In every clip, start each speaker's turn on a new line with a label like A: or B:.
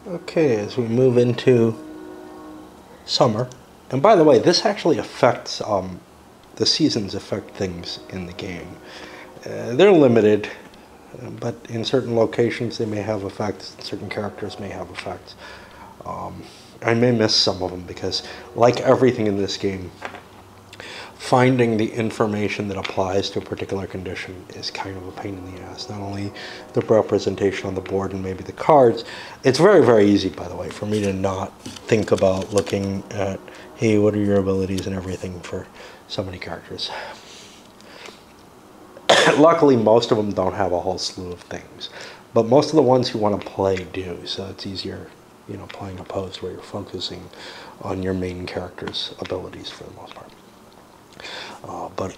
A: Okay, as we move into summer, and by the way, this actually affects, the seasons affect things in the game. They're limited, but in certain locations they may have effects, certain characters may have effects. I may miss some of them because, like everything in this game, finding the information that applies to a particular condition is kind of a pain in the ass. Not only the representation on the board and maybe the cards, it's very, very easy, by the way, for me to not think about looking at, hey, what are your abilities and everything for so many characters. Luckily, most of them don't have a whole slew of things, but most of the ones you want to play do, so it's easier, you know, playing opposed where you're focusing on your main character's abilities for the most part. But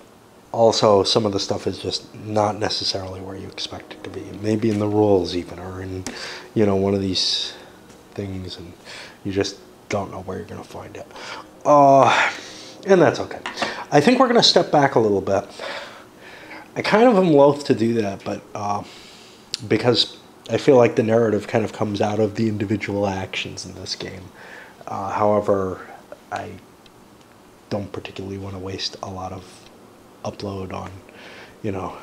A: also, some of the stuff is just not necessarily where you expect it to be. Maybe in the rules even, or in, you know, one of these things, and you just don't know where you're going to find it. And that's okay. I think we're going to step back a little bit. I kind of am loath to do that, but because I feel like the narrative kind of comes out of the individual actions in this game. However, I don't particularly want to waste a lot of upload on, you know,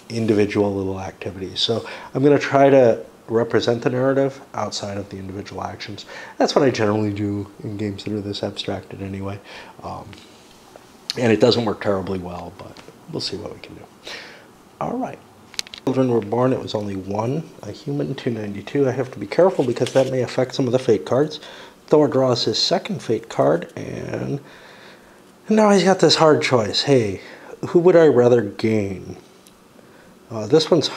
A: individual little activities. So I'm going to try to represent the narrative outside of the individual actions. That's what I generally do in games that are this abstracted anyway. And it doesn't work terribly well, but we'll see what we can do. All right. Children were born, it was only one, a human, 292. I have to be careful because that may affect some of the fate cards. Thor draws his second fate card, and now he's got this hard choice. Hey, who would I rather gain? This one's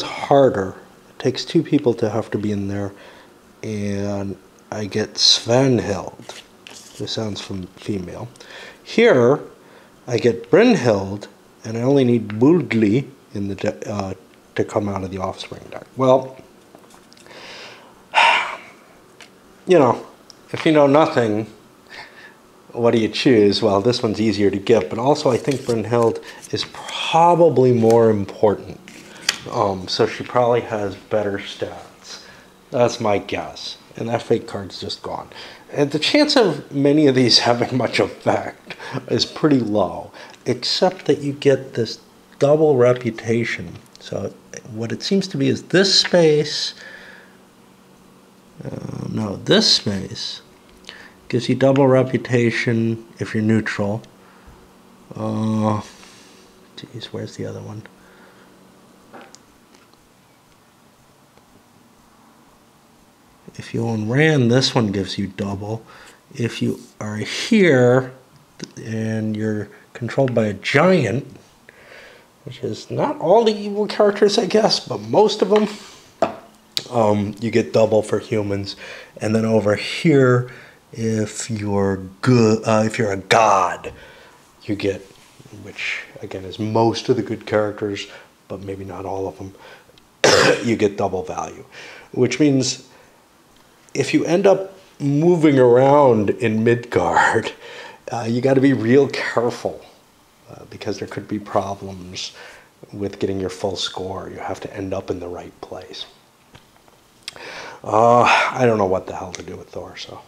A: harder. It takes two people to have to be in there, and I get Svanhild, who sounds female. Here, I get Brynhild, and I only need Budli in the to come out of the offspring deck. Well, you know, if you know nothing, what do you choose? Well, this one's easier to get, but also I think Brynhild is probably more important. So she probably has better stats. That's my guess. And that fate card's just gone. And the chance of many of these having much effect is pretty low, except that you get this double reputation. So what it seems to be is this space, no, this space gives you double reputation if you're neutral. Geez, where's the other one? If you own Rand, this one gives you double. If you are here and you're controlled by a giant, which is not all the evil characters, I guess, but most of them, you get double for humans. And then over here, if you're good, if you're a god, you get, which again is most of the good characters, but maybe not all of them, you get double value, which means if you end up moving around in Midgard, you got to be real careful because there could be problems with getting your full score. You have to end up in the right place. I don't know what the hell to do with Thor, so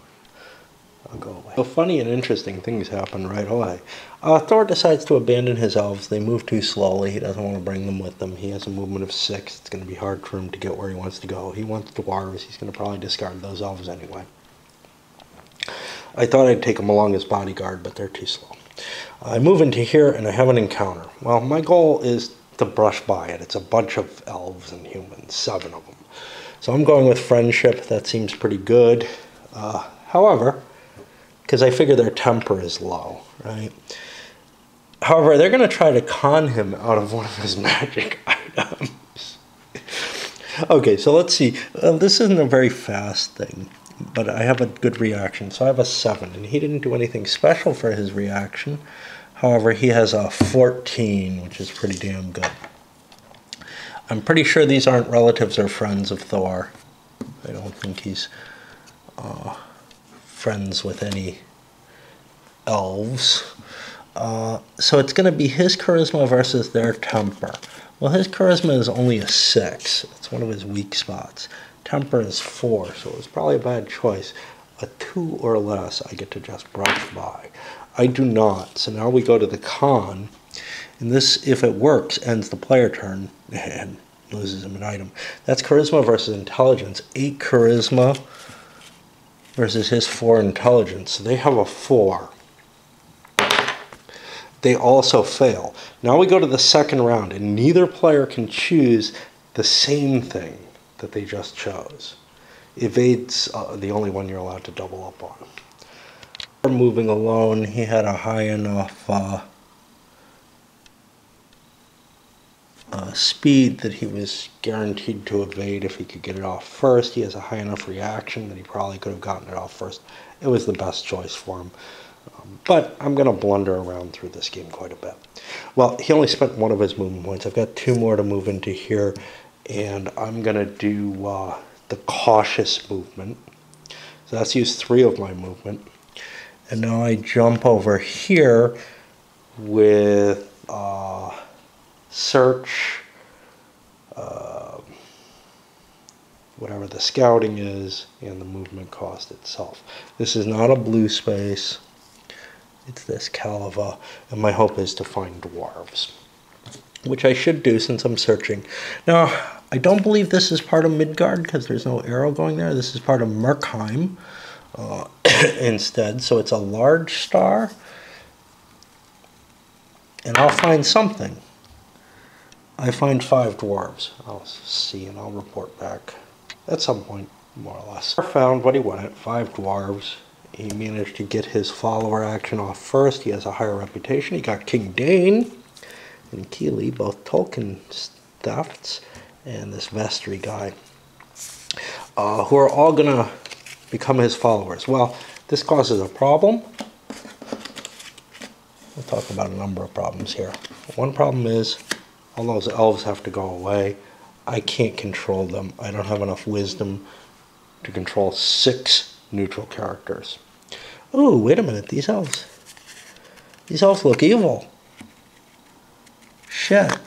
A: I'll go away. So funny and interesting things happen right away. Thor decides to abandon his elves. They move too slowly. He doesn't want to bring them with him. He has a movement of 6. It's going to be hard for him to get where he wants to go. He wants dwarves. He's going to probably discard those elves anyway. I thought I'd take them along as bodyguard, but they're too slow. I move into here and I have an encounter. Well, my goal is to brush by it. It's a bunch of elves and humans, 7 of them. So I'm going with friendship. That seems pretty good. However, because I figure their temper is low, right? However, they're going to try to con him out of one of his magic items. Okay, so let's see. This isn't a very fast thing, but I have a good reaction. So I have a 7, and he didn't do anything special for his reaction. However, he has a 14, which is pretty damn good. I'm pretty sure these aren't relatives or friends of Thor. I don't think he's friends with any elves. So it's going to be his charisma versus their temper. Well, his charisma is only a 6. It's one of his weak spots. Temper is 4, so it was probably a bad choice. A 2 or less I get to just brush by. I do not. So now we go to the con. And this, if it works, ends the player turn and loses him an item. That's charisma versus intelligence. 8 charisma versus his 4 intelligence. So they have a 4. They also fail. Now we go to the second round, and neither player can choose the same thing that they just chose. Evade's the only one you're allowed to double up on. Moving alone, he had a high enough speed that he was guaranteed to evade if he could get it off first. He has a high enough reaction that he probably could have gotten it off first. It was the best choice for him. But I'm going to blunder around through this game quite a bit. Well, he only spent 1 of his movement points. I've got 2 more to move into here, and I'm going to do the cautious movement. So that's used 3 of my movement. And now I jump over here with search, whatever the scouting is, and the movement cost itself. This is not a blue space. It's this Calva, and my hope is to find dwarves, which I should do since I'm searching. Now, I don't believe this is part of Midgard because there's no arrow going there. This is part of Merkheim instead, so it's a large star, and I'll find something. I find 5 dwarves. I'll see and I'll report back at some point, more or less. I found what he wanted, 5 dwarves. He managed to get his follower action off first. He has a higher reputation. He got King Dane and Keeley, both Tolkien stuffs, and this Vestry guy, who are all going to become his followers. Well, this causes a problem. We'll talk about a number of problems here. One problem is all those elves have to go away. I can't control them. I don't have enough wisdom to control 6 neutral characters. Oh, wait a minute, these elves look evil. Shit.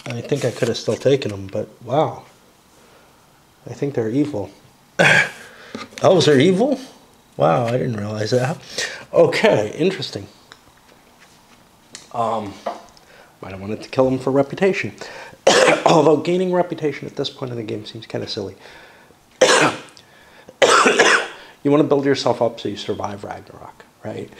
A: I think I could have still taken them, but wow. I think they're evil. Elves are evil? Wow, I didn't realize that. Okay, interesting. Might have wanted to kill them for reputation. Although gaining reputation at this point in the game seems kind of silly. You want to build yourself up so you survive Ragnarok, right?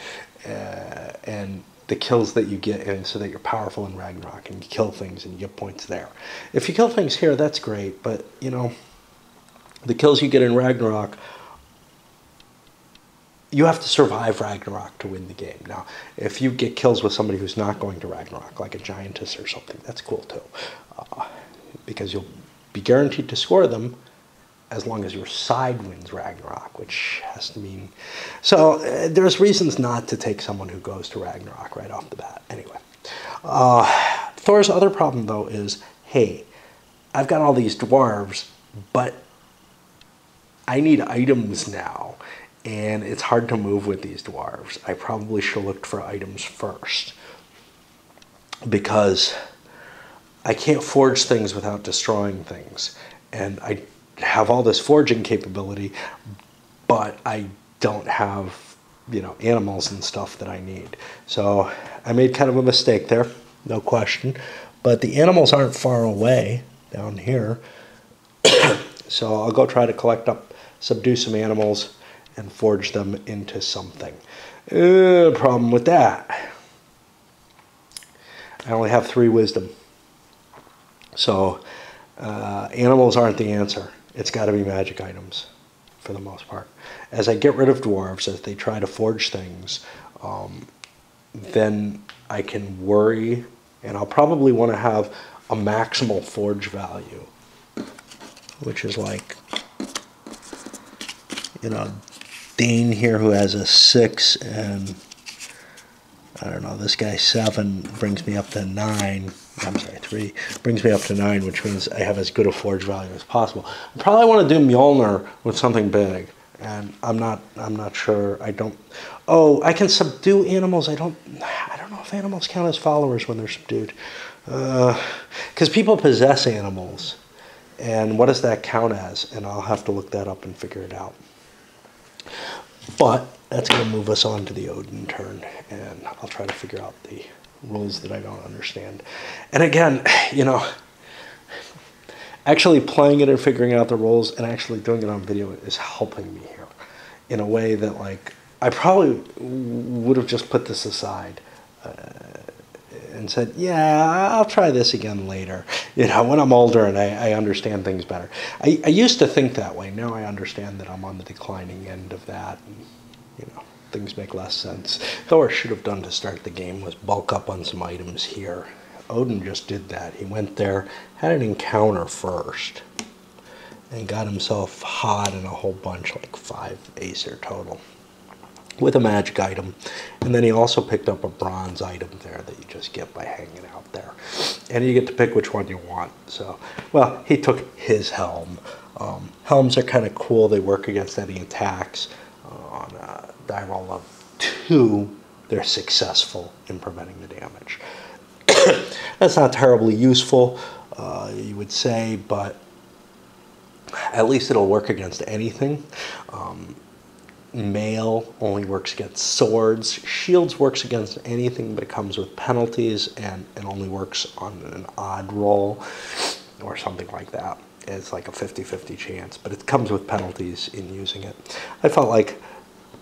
A: And the kills that you get in so that you're powerful in Ragnarok and you kill things and you get points there. If you kill things here, that's great, but, you know, the kills you get in Ragnarok, you have to survive Ragnarok to win the game. Now, if you get kills with somebody who's not going to Ragnarok, like a giantess or something, that's cool too. Because you'll be guaranteed to score them as long as your side wins Ragnarok, which has to mean... So there's reasons not to take someone who goes to Ragnarok right off the bat. Anyway, Thor's other problem, though, is, hey, I've got all these dwarves, but I need items now, and it's hard to move with these dwarves. I probably should have looked for items first, because I can't forge things without destroying things, and I have all this forging capability, but I don't have, you know, animals and stuff that I need. So I made kind of a mistake there, no question. But the animals aren't far away down here. So I'll go try to collect up, subdue some animals, and forge them into something. Problem with that, I only have 3 wisdom. So animals aren't the answer. It's got to be magic items for the most part. As I get rid of dwarves, as they try to forge things, then I can worry, and I'll probably want to have a maximal forge value, which is like, you know, Dane here, who has a 6, and I don't know, this guy 7 brings me up to 9. I'm sorry, 3 brings me up to 9, which means I have as good a forge value as possible. I probably want to do Mjolnir with something big, and I'm not sure. I don't. Oh, I can subdue animals. I don't know if animals count as followers when they're subdued, because people possess animals, And what does that count as? And I'll have to look that up and figure it out. But that's going to move us on to the Odin turn, and I'll try to figure out the rules that I don't understand. And again, you know, actually playing it and figuring out the rules and actually doing it on video is helping me here in a way that, like, I probably would have just put this aside and said, yeah, I'll try this again later, you know, when I'm older and I understand things better. I used to think that way. Now I understand that I'm on the declining end of that, and, you know, things make less sense. Thor should have done to start the game was bulk up on some items here. Odin just did that. He went there, had an encounter first, and got himself hot in a whole bunch, like 5 Acer total, with a magic item. And then he also picked up a bronze item there that you just get by hanging out there. And you get to pick which one you want. So, well, he took his helm. Helms are kind of cool. They work against any attacks. On a die roll of 2, they're successful in preventing the damage. That's not terribly useful, you would say, but at least it'll work against anything. Mail only works against swords. Shields works against anything, but it comes with penalties, and it only works on an odd roll or something like that. It's like a 50-50 chance, but it comes with penalties in using it. I felt like,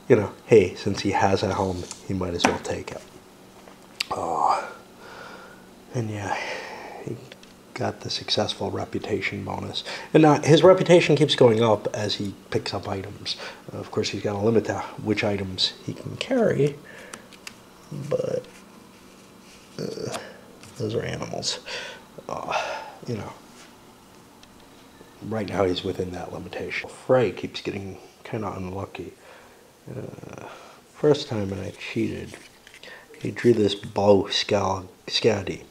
A: you know, hey, since he has a helm, he might as well take it. And yeah, he got the successful reputation bonus. And now his reputation keeps going up as he picks up items. Of course, he's got a limit to which items he can carry, but those are animals. You know, right now he's within that limitation. Frey keeps getting kind of unlucky. First time and I cheated, he drew this bow Skadi.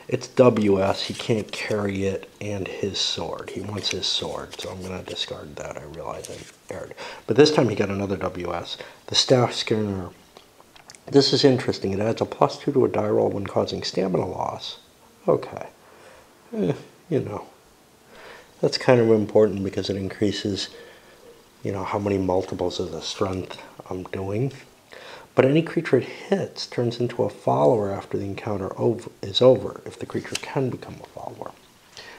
A: It's WS, he can't carry it, and his sword. He wants his sword, so I'm going to discard that. I realize I erred. But this time he got another WS. The Staff Skinner. This is interesting. It adds a +2 to a die roll when causing stamina loss. Okay. You know. That's kind of important because it increases, you know, how many multiples of the strength I'm doing. But any creature it hits turns into a follower after the encounter is over, if the creature can become a follower.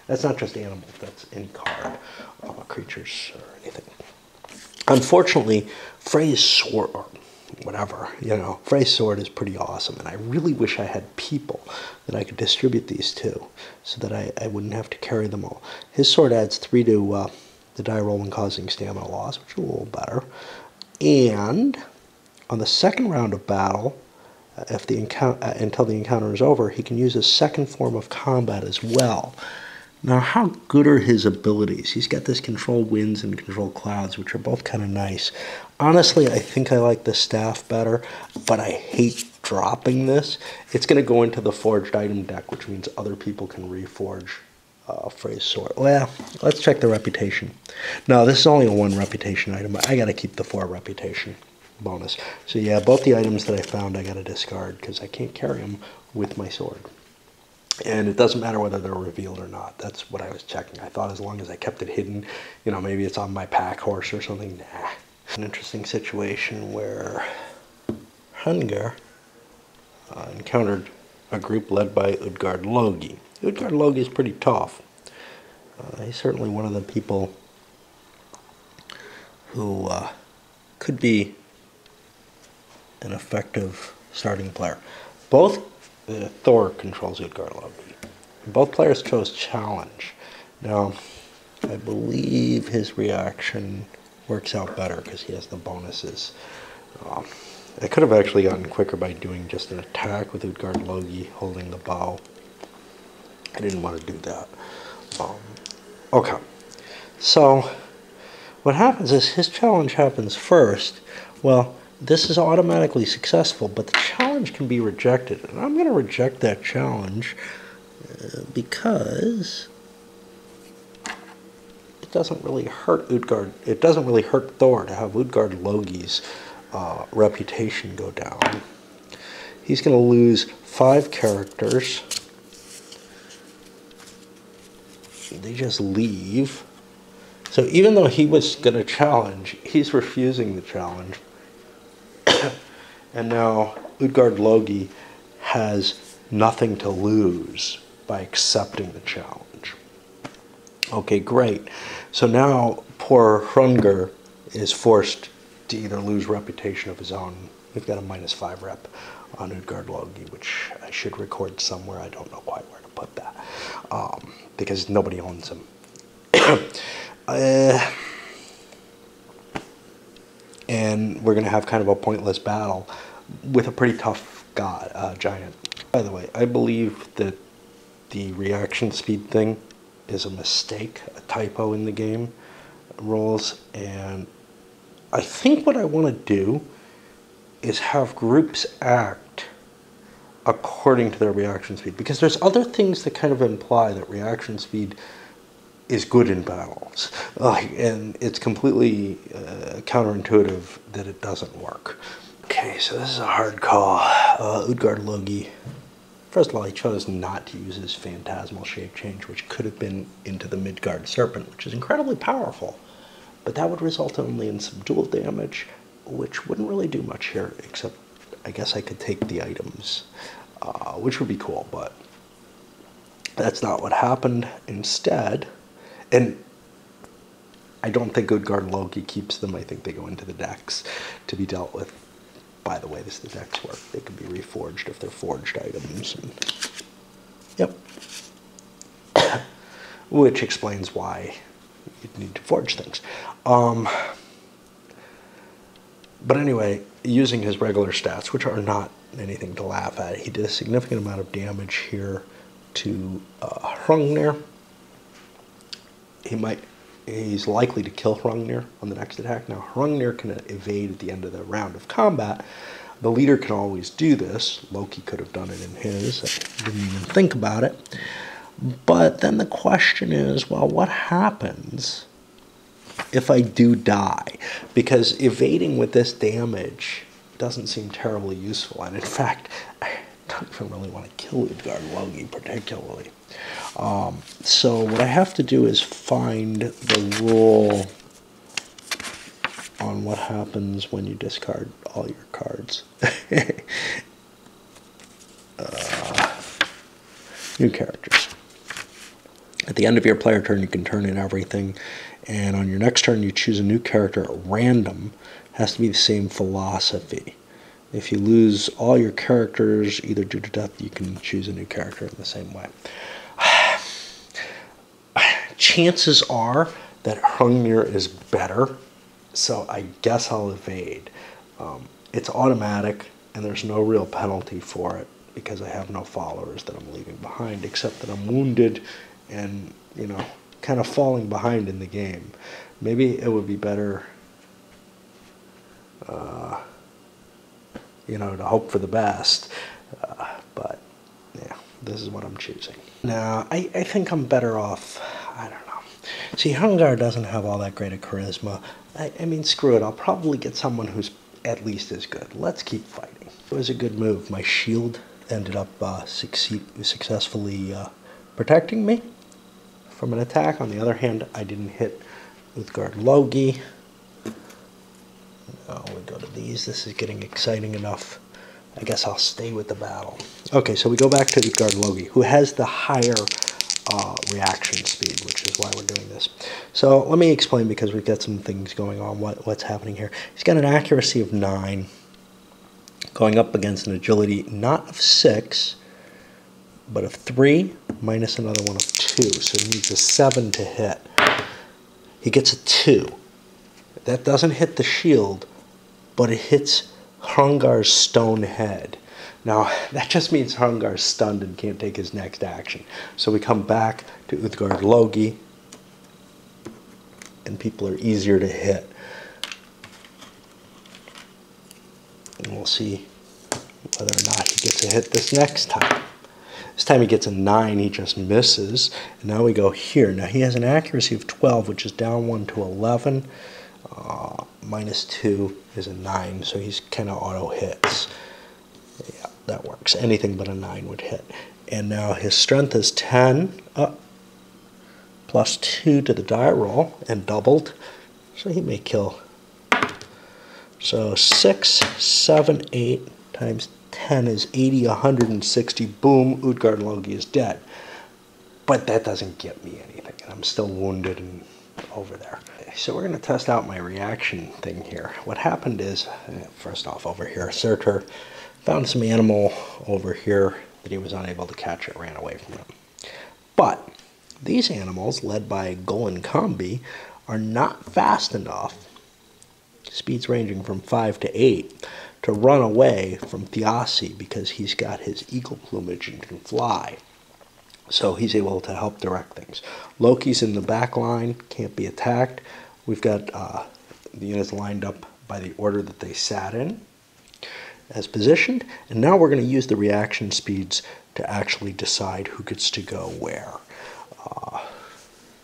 A: That's not just animals, that's any card, creatures or anything. Unfortunately, Frey's sword, or whatever, you know, Frey's sword is pretty awesome, and I really wish I had people that I could distribute these to, so that I wouldn't have to carry them all. His sword adds 3 to the die roll when causing stamina loss, which is a little better. And on the second round of battle, if the until the encounter is over, he can use his second form of combat as well. Now, how good are his abilities? He's got this control winds and control clouds, which are both kind of nice. Honestly, I think I like the staff better, but I hate dropping this. It's going to go into the forged item deck, which means other people can reforge Frey's sword. Well, let's check the reputation. No, this is only a 1 reputation item. I got to keep the 4 reputation bonus. So yeah, both the items that I found I got to discard because I can't carry them with my sword. And it doesn't matter whether they're revealed or not. That's what I was checking. I thought as long as I kept it hidden, you know, maybe it's on my pack horse or something. Nah. An interesting situation where Hunger encountered a group led by Utgard Logi. Utgard Logi is pretty tough. He's certainly one of the people who could be an effective starting player. Both Thor controls Utgard Logi. Both players chose challenge. Now, I believe his reaction works out better because he has the bonuses. I could have actually gotten quicker by doing just an attack with Utgard Logi holding the bow. I didn't want to do that. Okay, so what happens is his challenge happens first. Well, this is automatically successful, but the challenge can be rejected. And I'm going to reject that challenge because it doesn't really hurt Utgard. It doesn't really hurt Thor to have Utgard Logi's reputation go down. He's going to lose 5 characters. they just leave. So even though he was going to challenge, he's refusing the challenge. And now Utgard Logi has nothing to lose by accepting the challenge. Okay, great. So now poor Hrungnir is forced to either lose reputation of his own. We've got a -5 rep on Utgard Logi, which I should record somewhere. I don't know quite where to put that, because nobody owns him. And we're going to have kind of a pointless battle with a pretty tough giant. By the way, I believe that the reaction speed thing is a mistake, a typo in the game rules, and I think what I want to do is have groups act according to their reaction speed, because there's other things that kind of imply that reaction speed is good in battles, and it's completely counterintuitive that it doesn't work. Okay, so this is a hard call. Utgard Logi, first of all, he chose not to use his phantasmal shape change, which could have been into the Midgard Serpent, which is incredibly powerful, but that would result only in some dual damage, which wouldn't really do much here, except I guess I could take the items, which would be cool, but that's not what happened. Instead, and I don't think Utgard Logi keeps them. I think they go into the decks to be dealt with. By the way, this is the decks work. They can be reforged if they're forged items. And, yep. Which explains why you'd need to forge things. But anyway, using his regular stats, which are not anything to laugh at, he did a significant amount of damage here to Hrungnir. He's likely to kill Hrungnir on the next attack. Now, Hrungnir can evade at the end of the round of combat. The leader can always do this. Loki could have done it in his. I didn't even think about it. But then the question is, well, what happens if I do die? Because evading with this damage doesn't seem terribly useful. And in fact, I don't even really want to kill Utgard Logi particularly. So what I have to do is find the rule on what happens when you discard all your cards. New characters. At the end of your player turn, you can turn in everything, and on your next turn, you choose a new character at random. It has to be the same philosophy. If you lose all your characters, either due to death, you can choose a new character in the same way. Chances are that Hrungnir is better, so I guess I'll evade. It's automatic, and there's no real penalty for it because I have no followers that I'm leaving behind, except that I'm wounded and, you know, kind of falling behind in the game. Maybe it would be better, you know, to hope for the best, but yeah, this is what I'm choosing. Now, I think I'm better off, I don't know. See, Hrungnir doesn't have all that great a charisma. I mean, screw it, I'll probably get someone who's at least as good. Let's keep fighting. It was a good move. My shield ended up successfully protecting me from an attack. On the other hand, I didn't hit Utgard Logi. Now we go to these. This is getting exciting enough. I guess I'll stay with the battle. Okay, so we go back to Utgard Logi, who has the higher reaction speed, which is why we're doing this. So let me explain, because we've got some things going on, what's happening here. He's got an accuracy of 9, going up against an agility not of 6, but of 3, minus another one of 2. So he needs a 7 to hit. He gets a 2. That doesn't hit the shield, but it hits Hrungnir's stone head. Now, that just means Hrungnir's stunned and can't take his next action. So we come back to Utgard Logi, and people are easier to hit. And we'll see whether or not he gets a hit this next time. This time he gets a 9, he just misses. And now we go here. Now he has an accuracy of 12, which is down 1 to 11. Minus 2 is a 9, so he's kind of auto hits. Yeah, that works. Anything but a 9 would hit. And now his strength is 10. +2 to the die roll and doubled, so he may kill. So 6, 7, 8 times 10 is 80, 160. Boom, Utgard Loki is dead. But that doesn't get me anything, and I'm still wounded and over there. So we're going to test out my reaction thing here. What happened is, first off, over here, Surtur found some animal over here that he was unable to catch. It ran away from him. But these animals, led by Golan Combi, are not fast enough, speeds ranging from 5 to 8, to run away from Thjassi because he's got his eagle plumage and can fly. So he's able to help direct things. Loki's in the back line, can't be attacked. We've got the units lined up by the order that they sat in as positioned. And now we're going to use the reaction speeds to actually decide who gets to go where.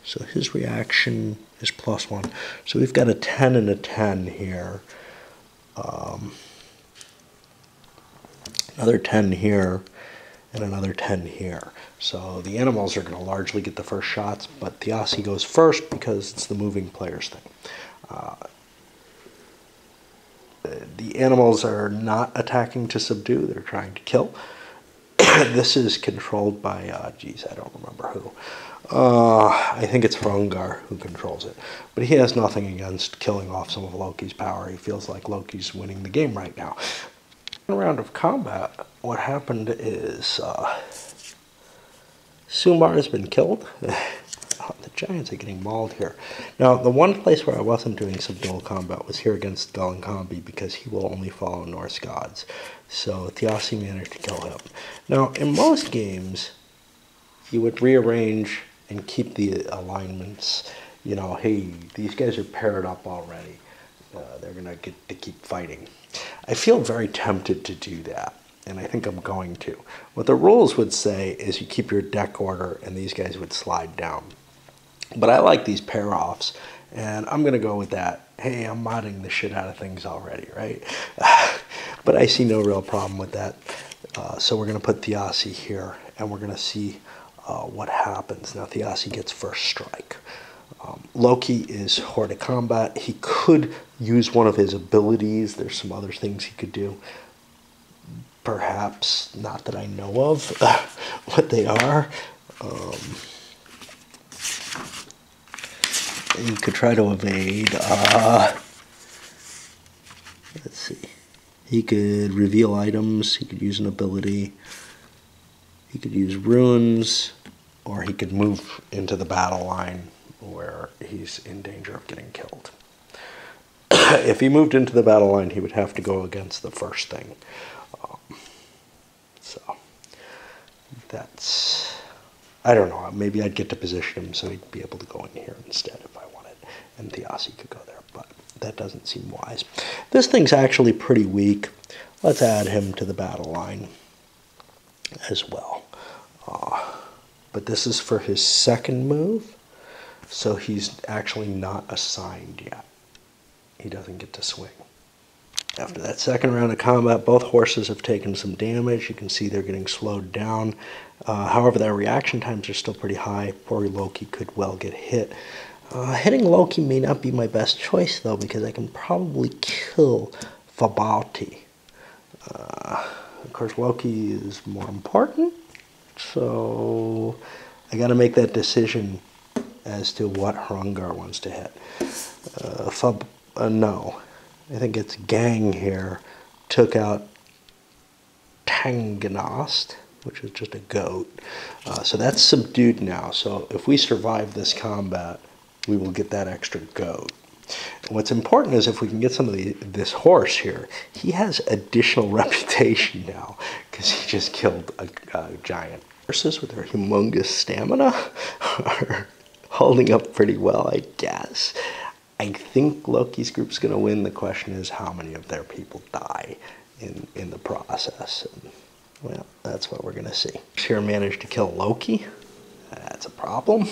A: So his reaction is +1. So we've got a 10 and a 10 here. Another 10 here, and another 10 here. So the animals are going to largely get the first shots, but Thjassi goes first because it's the moving players thing. The animals are not attacking to subdue, they're trying to kill. This is controlled by, geez, I don't remember who. I think it's Hrungar who controls it. But he has nothing against killing off some of Loki's power. He feels like Loki's winning the game right now. In a round of combat, what happened is Sumar has been killed. The Giants are getting mauled here. Now, the one place where I wasn't doing subdual combat was here against Golan Combi because he will only follow Norse gods. So Thjassi managed to kill him. Now, in most games, you would rearrange and keep the alignments. You know, hey, these guys are paired up already. They're going to get to keep fighting. I feel very tempted to do that, and I think I'm going to. What the rules would say is you keep your deck order, and these guys would slide down. But I like these pair-offs, and I'm going to go with that. Hey, I'm modding the shit out of things already, right? But I see no real problem with that. So we're going to put Thjassi here, and we're going to see what happens. Now, Thjassi gets first strike. Loki is Horde Combat. He could use one of his abilities. There's some other things he could do. Perhaps, not that I know of what they are. You could try to evade. Let's see. He could reveal items. He could use an ability. He could use runes, or he could move into the battle line where he's in danger of getting killed. If he moved into the battle line, he would have to go against the first thing. So that's, I don't know, maybe I'd get to position him so he'd be able to go in here instead if I wanted, and Thjassi could go there, but that doesn't seem wise. This thing's actually pretty weak. Let's add him to the battle line as well. But this is for his second move, so he's actually not assigned yet. He doesn't get to swing. After that second round of combat, both horses have taken some damage. You can see they're getting slowed down. However, their reaction times are still pretty high. Poor Loki could well get hit. Hitting Loki may not be my best choice, though, because I can probably kill Fabauti. Of course, Loki is more important, so I got to make that decision as to what Hrungar wants to hit. No, I think it's Gang here took out Tanganost, which is just a goat. So that's subdued now. So if we survive this combat, we will get that extra goat. And what's important is if we can get some of this horse here, he has additional reputation now because he just killed a giant. Horses with their humongous stamina are holding up pretty well, I guess. I think Loki's group's going to win. The question is how many of their people die in the process. And, well, that's what we're going to see. Here managed to kill Loki. That's a problem.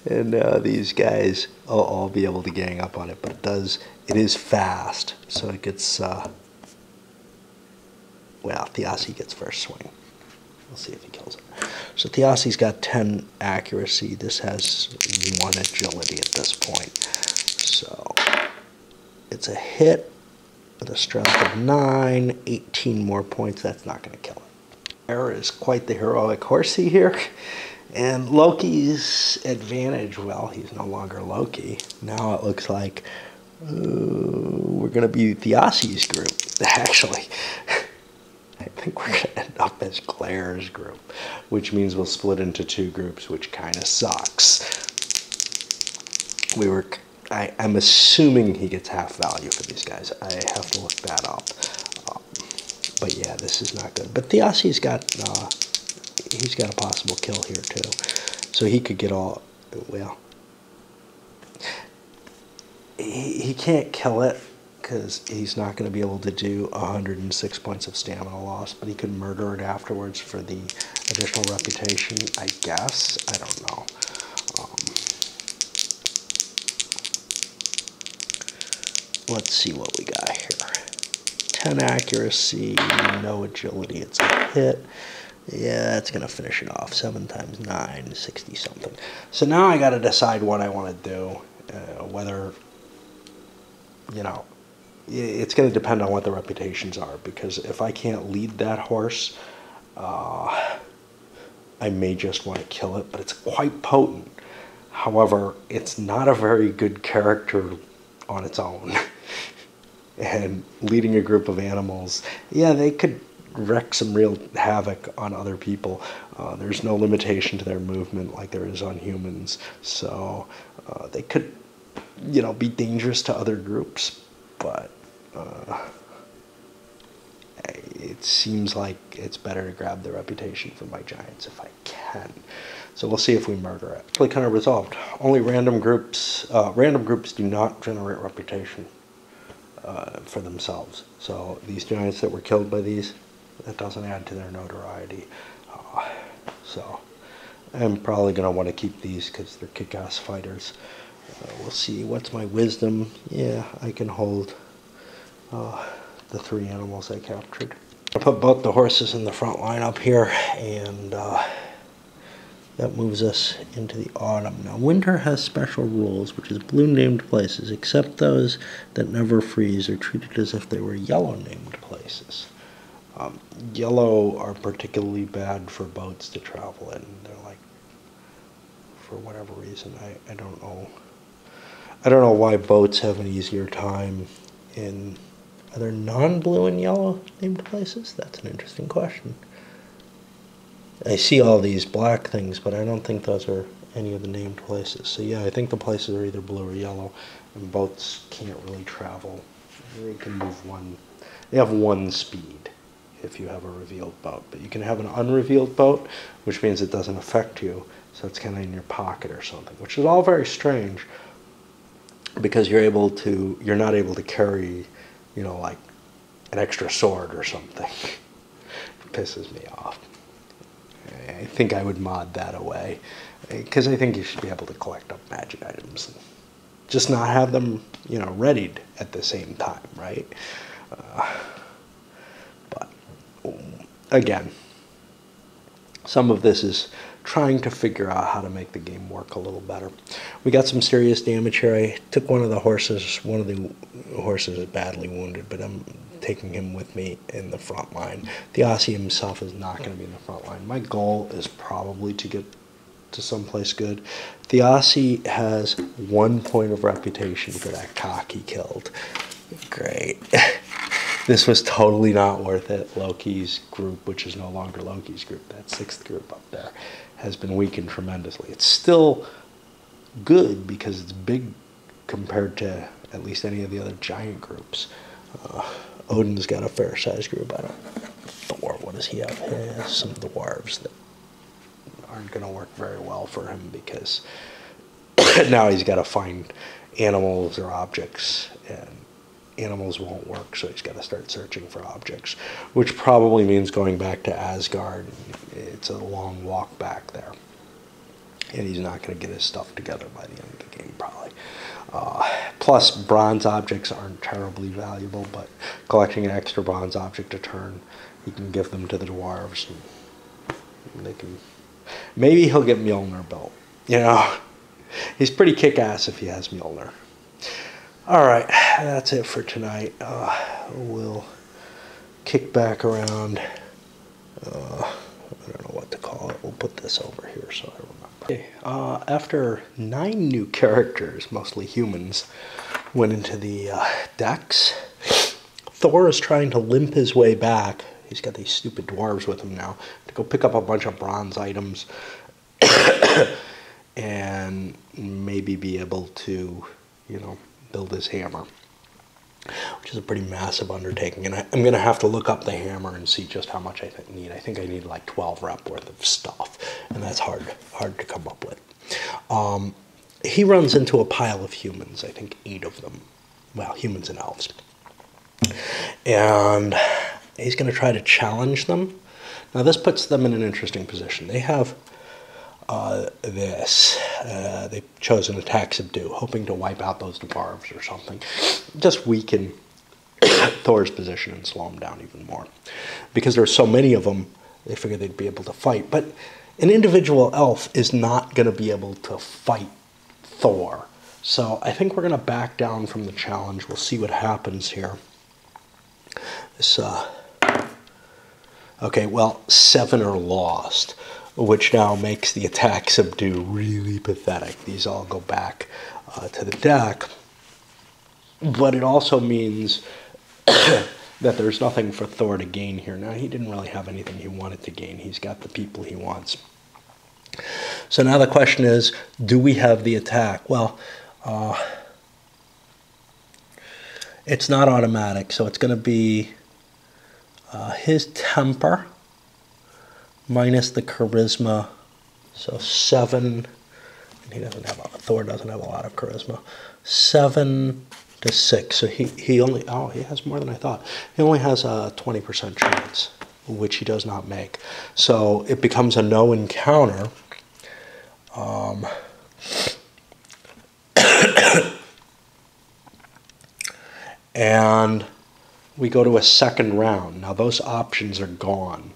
A: And these guys will all be able to gang up on it, but it is fast, so it gets, well, Thjassi gets first swing. We'll see if he kills it. So Thiassi's got 10 accuracy. This has 1 agility at this point. So it's a hit with a strength of 9, 18 more points. That's not going to kill it. There is quite the heroic horsey here. And Loki's advantage, well, he's no longer Loki. Now it looks like we're going to be Thiassi's group, actually. I think we're going to end up as Claire's group, which means we'll split into 2 groups, which kind of sucks. I'm assuming he gets half value for these guys. I have to look that up. But yeah, this is not good. But Thiassi's got he's got a possible kill here too. So he could get all, well, he can't kill it because he's not going to be able to do 106 points of stamina loss, but he could murder it afterwards for the additional reputation, I guess. I don't know. Let's see what we got here. 10 accuracy, no agility, it's a hit. Yeah, it's going to finish it off. 7 times 9, 60 something. So now I got to decide what I want to do. Whether, you know, it's going to depend on what the reputations are. Because if I can't lead that horse, I may just want to kill it. But it's quite potent. However, it's not a very good character on its own. And leading a group of animals, yeah, they could wreak some real havoc on other people. There's no limitation to their movement like there is on humans, so they could, you know, be dangerous to other groups. But it seems like it's better to grab the reputation for my giants if I can. So we'll see if we murder it. It's really kind of resolved. Only random groups do not generate reputation for themselves. So these giants that were killed by these, that doesn't add to their notoriety. So I'm probably going to want to keep these because they're kick-ass fighters. We'll see. What's my wisdom? Yeah, I can hold the 3 animals I captured. I'll put both the horses in the front line up here, and that moves us into the autumn. Now, winter has special rules, which is blue named places, except those that never freeze are treated as if they were yellow named places. Yellow are particularly bad for boats to travel in. They're like, for whatever reason, I don't know. I don't know why boats have an easier time in. Are there non-blue and yellow named places? That's an interesting question. I see all these black things, but I don't think those are any of the named places. So yeah, I think the places are either blue or yellow, and boats can't really travel. They can move one. They have 1 speed if you have a revealed boat, but you can have an unrevealed boat, which means it doesn't affect you. So it's kind of in your pocket or something, which is all very strange because you're not able to carry, you know, like an extra sword or something. It pisses me off. I think I would mod that away because I think you should be able to collect up magic items and just not have them, you know, readied at the same time, right? But again, some of this is trying to figure out how to make the game work a little better. We got some serious damage here. I took one of the horses. One of the horses is badly wounded, but I'm taking him with me in the front line. Thiassi himself is not going to be in the front line. My goal is probably to get to someplace good. Thiassi has 1 point of reputation for that cock he killed. Great. This was totally not worth it. Loki's group, which is no longer Loki's group, that 6th group up there, has been weakened tremendously. It's still good because it's big compared to at least any of the other giant groups. Odin's got a fair-sized group. I don't know. Thor, what does he have? He has some dwarves that aren't going to work very well for him because now he's got to find animals or objects, and animals won't work, so he's got to start searching for objects, which probably means going back to Asgard. It's a long walk back there, and he's not going to get his stuff together by the end of the game, probably. Plus, bronze objects aren't terribly valuable, but collecting an extra bronze object a turn, you can give them to the dwarves, and they can. Maybe he'll get Mjolnir built. You know, he's pretty kick-ass if he has Mjolnir. All right, that's it for tonight. We'll kick back around. I don't know what to call it. We'll put this over here so I remember. Okay, after 9 new characters, mostly humans, went into the decks, Thor is trying to limp his way back. He's got these stupid dwarves with him now to go pick up a bunch of bronze items and maybe be able to, you know, build his hammer, which is a pretty massive undertaking. And I'm going to have to look up the hammer and see just how much I need. I think I need like 12 rep worth of stuff, and that's hard to come up with. He runs into a pile of humans, I think 8 of them. Well, humans and elves. And he's going to try to challenge them. Now this puts them in an interesting position. They have this. They've chosen attack subdue, hoping to wipe out those dwarves or something. Just weaken Thor's position and slow him down even more. Because there's so many of them, they figured they'd be able to fight. But an individual elf is not going to be able to fight Thor. So I think we're going to back down from the challenge. We'll see what happens here. This, okay, well, 7 are lost, which now makes the attack subdue really pathetic. These all go back to the deck. But it also means that there's nothing for Thor to gain here. Now, he didn't really have anything he wanted to gain. He's got the people he wants. So now the question is, do we have the attack? Well, it's not automatic, so it's going to be his temper minus the charisma, so 7. And he doesn't have Thor doesn't have a lot of charisma. 7 to 6. So he only he has more than I thought. He only has a 20% chance, which he does not make. So it becomes a no encounter. And we go to a second round. Now those options are gone,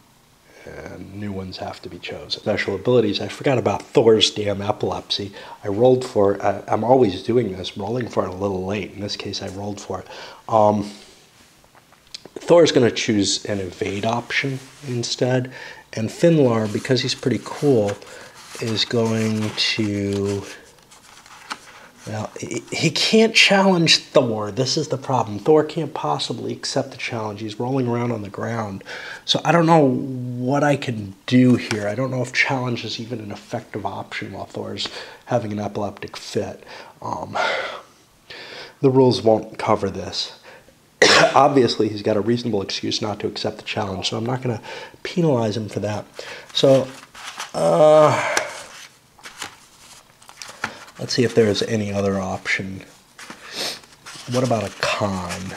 A: and new ones have to be chosen. Special abilities. I forgot about Thor's damn epilepsy. I rolled for it. I'm always doing this, rolling for it a little late. In this case, I rolled for it. Thor's going to choose an evade option instead, and Finlar, because he's pretty cool, is going to... Well, he can't challenge Thor. This is the problem. Thor can't possibly accept the challenge. He's rolling around on the ground. So I don't know what I can do here. I don't know if challenge is even an effective option while Thor's having an epileptic fit. The rules won't cover this. Obviously, he's got a reasonable excuse not to accept the challenge, so I'm not going to penalize him for that. So, let's see if there's any other option. What about a con?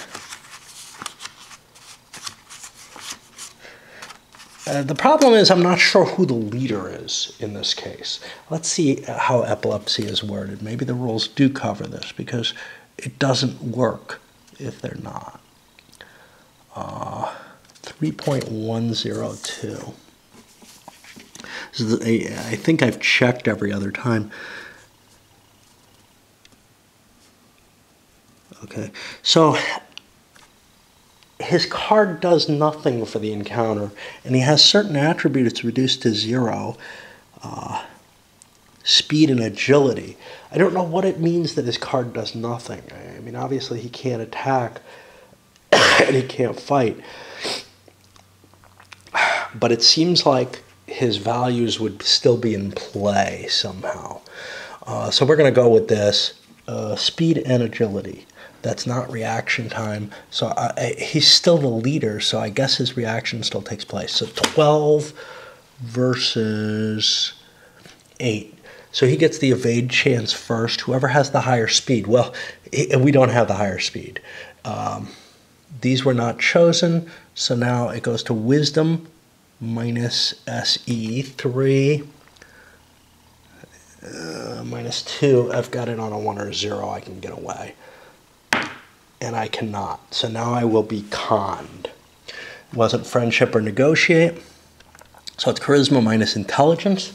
A: The problem is I'm not sure who the leader is in this case. Let's see how epilepsy is worded. Maybe the rules do cover this, because it doesn't work if they're not. 3.102. I think I've checked every other time. Okay, so his card does nothing for the encounter, and he has certain attributes reduced to 0, speed and agility. I don't know what it means that his card does nothing. I mean, obviously he can't attack, and he can't fight, but it seems like his values would still be in play somehow. So we're going to go with this, speed and agility. That's not reaction time. So he's still the leader, so I guess his reaction still takes place. So 12 versus 8. So he gets the evade chance first. Whoever has the higher speed. Well, we don't have the higher speed. These were not chosen, so now it goes to wisdom minus SE 3. Minus 2. I've got it on a 1 or a 0. I can get away. And I cannot. So now I will be conned. Wasn't friendship or negotiate. So it's charisma minus intelligence,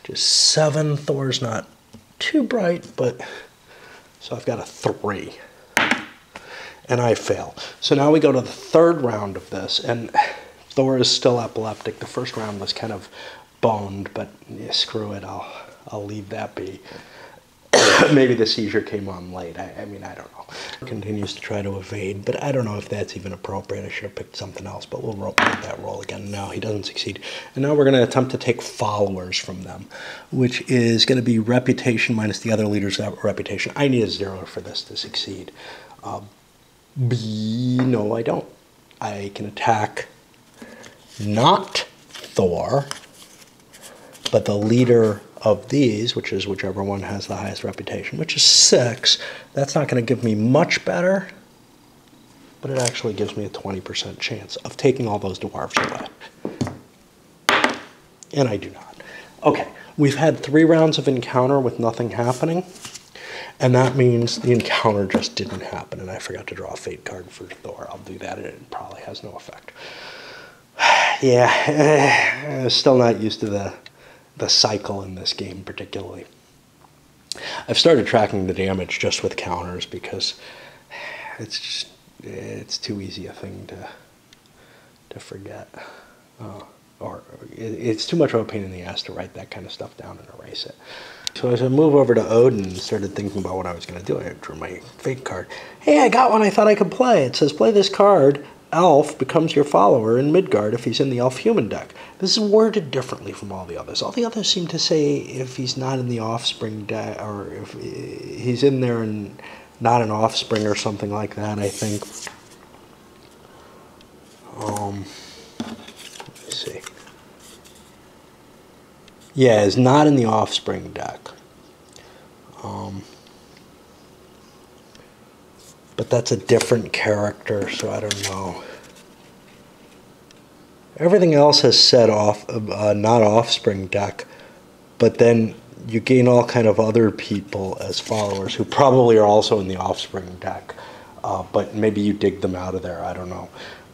A: Just 7. Thor's not too bright, but so I've got a 3. And I fail. So now we go to the 3rd round of this, and Thor is still epileptic. The first round was kind of boned, but yeah, screw it, I'll leave that be. Maybe the seizure came on late. I mean, I don't know. Continues to try to evade, but I don't know if that's even appropriate. I should have picked something else, but we'll make that roll again. No, he doesn't succeed. And now we're going to attempt to take followers from them, which is going to be reputation minus the other leader's reputation. I need a 0 for this to succeed. B, no, I don't. I can attack not Thor, but the leader of these, which is whichever one has the highest reputation, which is 6. That's not going to give me much better, but it actually gives me a 20% chance of taking all those dwarves away. And I do not. Okay, we've had 3 rounds of encounter with nothing happening, and that means the encounter just didn't happen, and I forgot to draw a fate card for Thor. I'll do that, and it probably has no effect. Yeah, I'm still not used to the cycle in this game particularly. I've started tracking the damage just with counters because it's too easy a thing to forget. Or it's too much of a pain in the ass to write that kind of stuff down and erase it. So as I move over to Odin and started thinking about what I was going to do, I drew my fate card. Hey, I got one I thought I could play. It says play this card. Elf becomes your follower in Midgard if he's in the Elf-Human deck. This is worded differently from all the others. All the others seem to say if he's not in the Offspring deck, or if he's in there and not an Offspring or something like that, I think. Let me see. Yeah, is not in the Offspring deck. But that's a different character, so I don't know. Everything else has said not Offspring deck, but then you gain all kind of other people as followers who probably are also in the Offspring deck, but maybe you dig them out of there, I don't know.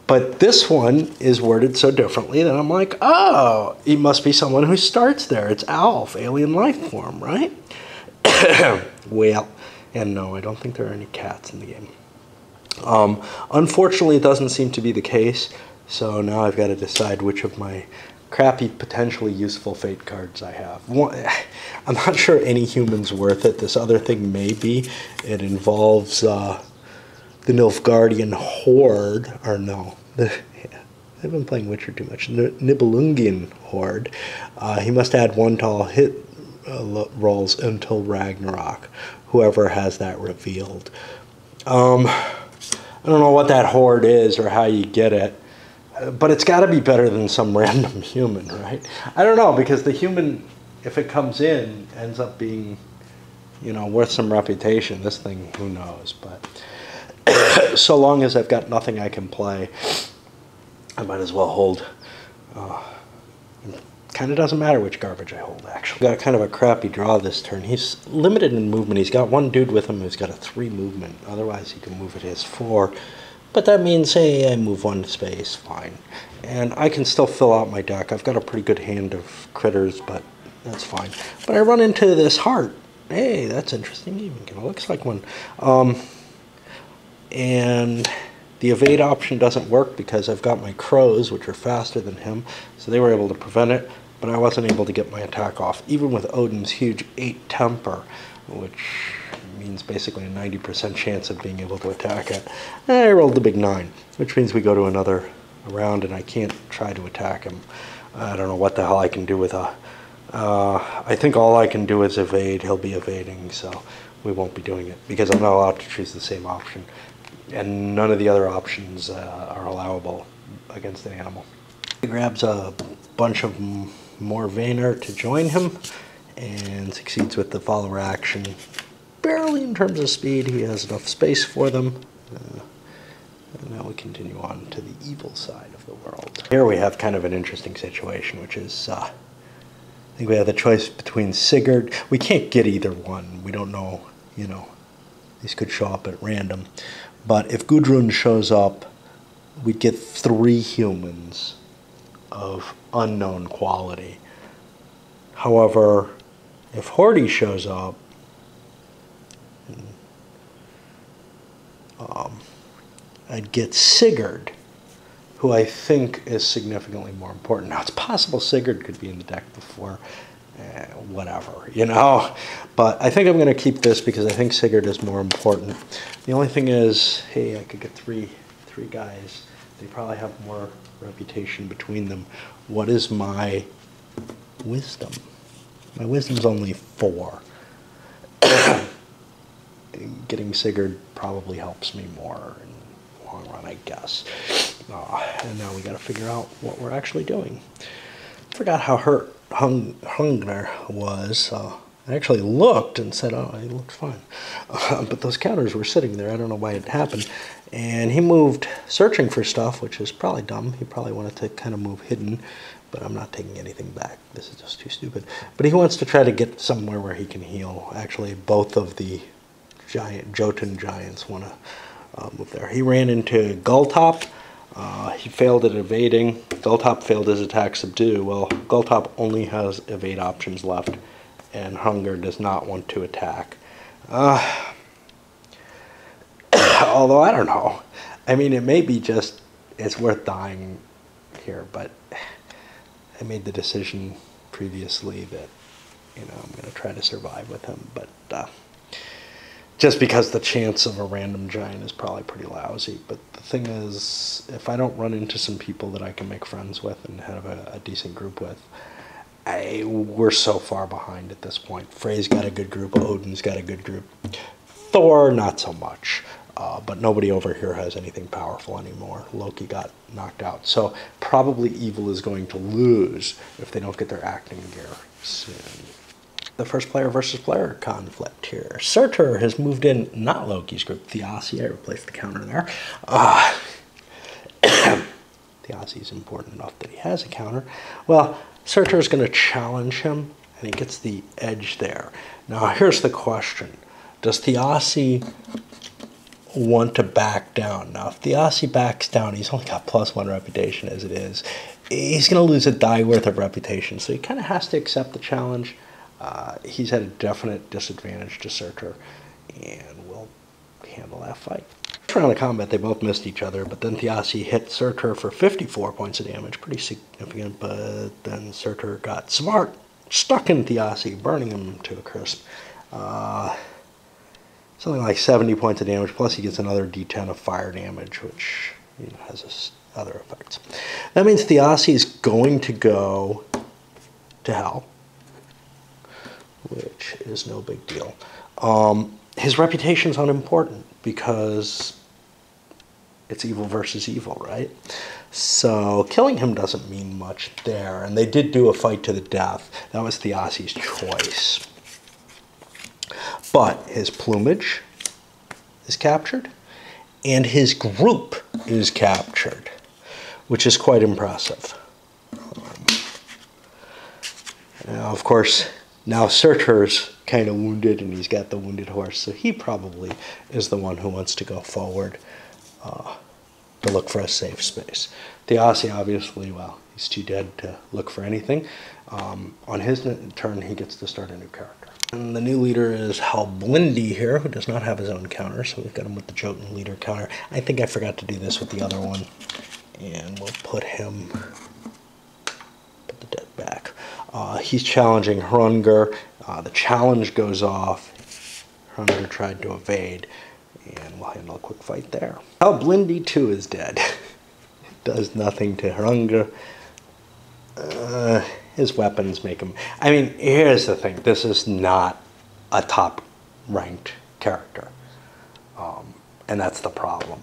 A: But this one is worded so differently that I'm like, oh, he must be someone who starts there. It's Alf, alien life form, right? Well, and no, I don't think there are any cats in the game. Unfortunately, it doesn't seem to be the case, so now I've got to decide which of my crappy, potentially useful fate cards I have. I'm not sure any human's worth it. This other thing may be. It involves the Nilfgaardian Horde, or no, I've been playing Witcher too much. Nibelungian Horde. He must add 1 to all hit rolls until Ragnarok. Whoever has that revealed. I don't know what that horde is or how you get it, but it's got to be better than some random human, right? I don't know, because the human, if it comes in, ends up being, you know, worth some reputation. This thing, who knows? But so long as I've got nothing I can play, I might as well hold. Kind of doesn't matter which garbage I hold, actually. Got kind of a crappy draw this turn. He's limited in movement. He's got 1 dude with him who's got a 3 movement. Otherwise, he can move at his 4. But that means, hey, I move 1 space, fine. And I can still fill out my deck. I've got a pretty good hand of critters, but that's fine. But I run into this heart. Hey, that's interesting. Even it looks like one. And the evade option doesn't work because I've got my crows, which are faster than him, so they were able to prevent it, but I wasn't able to get my attack off, even with Odin's huge 8 temper, which means basically a 90% chance of being able to attack it. I rolled the big 9, which means we go to another round and I can't try to attack him. I don't know what the hell I can do with a... I think all I can do is evade. He'll be evading, so we won't be doing it, because I'm not allowed to choose the same option. And none of the other options are allowable against an animal. He grabs a bunch of more Vaynor to join him and succeeds with the follower action. Barely in terms of speed, he has enough space for them. And now we continue on to the evil side of the world. Here we have kind of an interesting situation, which is, I think we have the choice between Sigurd. We can't get either one. We don't know, you know, these could show up at random. But if Gudrun shows up, we'd get 3 humans of unknown quality. However, if Hordy shows up, I'd get Sigurd, who I think is significantly more important. Now, it's possible Sigurd could be in the deck before, whatever, you know? But I think I'm going to keep this because I think Sigurd is more important. The only thing is, hey, I could get three guys. They probably have more reputation between them. What is my wisdom? My wisdom's only 4. Getting Sigurd probably helps me more in the long run, I guess. And now we got to figure out what we're actually doing. Forgot how hurt Hungner was. I actually looked and said, oh, he looked fine. But those counters were sitting there. I don't know why it happened. And he moved searching for stuff, which is probably dumb. He probably wanted to kind of move hidden. But I'm not taking anything back. This is just too stupid. But he wants to try to get somewhere where he can heal. Actually, both of the Jotun giants want to move there. He ran into Gulltop. He failed at evading. Gulltop failed his attack subdue. Well, Gulltop only has evade options left, and Hunger does not want to attack. Although, I don't know. I mean, it may be just, it's worth dying here, but I made the decision previously that, you know, I'm going to try to survive with him, but just because the chance of a random giant is probably pretty lousy. But the thing is, if I don't run into some people that I can make friends with and have a decent group with, we're so far behind at this point. Frey's got a good group, Odin's got a good group, Thor not so much. But nobody over here has anything powerful anymore. Loki got knocked out. So probably Evil is going to lose if they don't get their acting gear soon. The first player versus player conflict here. Surtur has moved in, not Loki's group, Thiassi. I replaced the counter there. Thiassi is important enough that he has a counter. Well, Surtur is going to challenge him, and he gets the edge there. Now, here's the question. Does Thiassi want to back down? Now, if Thiassi backs down, he's only got +1 reputation as it is. He's going to lose a die worth of reputation, so he kind of has to accept the challenge. He's at a definite disadvantage to Surtur, and we'll handle that fight. First round of combat, they both missed each other, but then Thiassi hit Surtur for 54 points of damage, pretty significant, but then Surtur got smart, stuck in Thiassi, burning him to a crisp. Something like 70 points of damage, plus he gets another d10 of fire damage, which, you know, has other effects. That means Thiassi is going to go to hell, which is no big deal. His reputation's unimportant because it's evil versus evil, right? So killing him doesn't mean much there. And they did do a fight to the death. That was Thiassi's choice. But his plumage is captured, and his group is captured, which is quite impressive. Now, of course, now Surtur's kind of wounded, and he's got the wounded horse, so he probably is the one who wants to go forward to look for a safe space. Thiassi, obviously, well, he's too dead to look for anything. On his turn, he gets to start a new character. And the new leader is Halblindi here, who does not have his own counter, so we've got him with the Jotun leader counter. I think I forgot to do this with the other one, and we'll put the dead back. He's challenging Hrungnir. The challenge goes off. Hrungnir tried to evade, and we'll handle a quick fight there. Halblindi too is dead. Does nothing to Hrungnir. His weapons make him... I mean, here's the thing. This is not a top-ranked character. And that's the problem.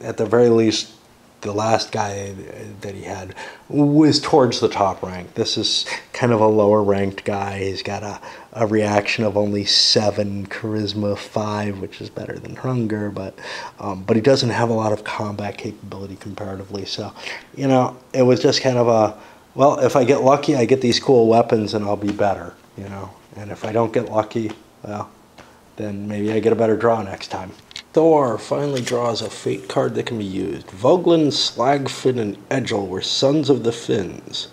A: At the very least, the last guy that he had was towards the top rank. This is kind of a lower-ranked guy. He's got a reaction of only 7, charisma 5, which is better than Hrungnir, but he doesn't have a lot of combat capability comparatively. So, you know, it was just kind of a... Well, if I get lucky, I get these cool weapons and I'll be better, you know. And if I don't get lucky, well, then maybe I get a better draw next time. Thor finally draws a fate card that can be used. Voglin, Slagfin, and Egil were sons of the Finns.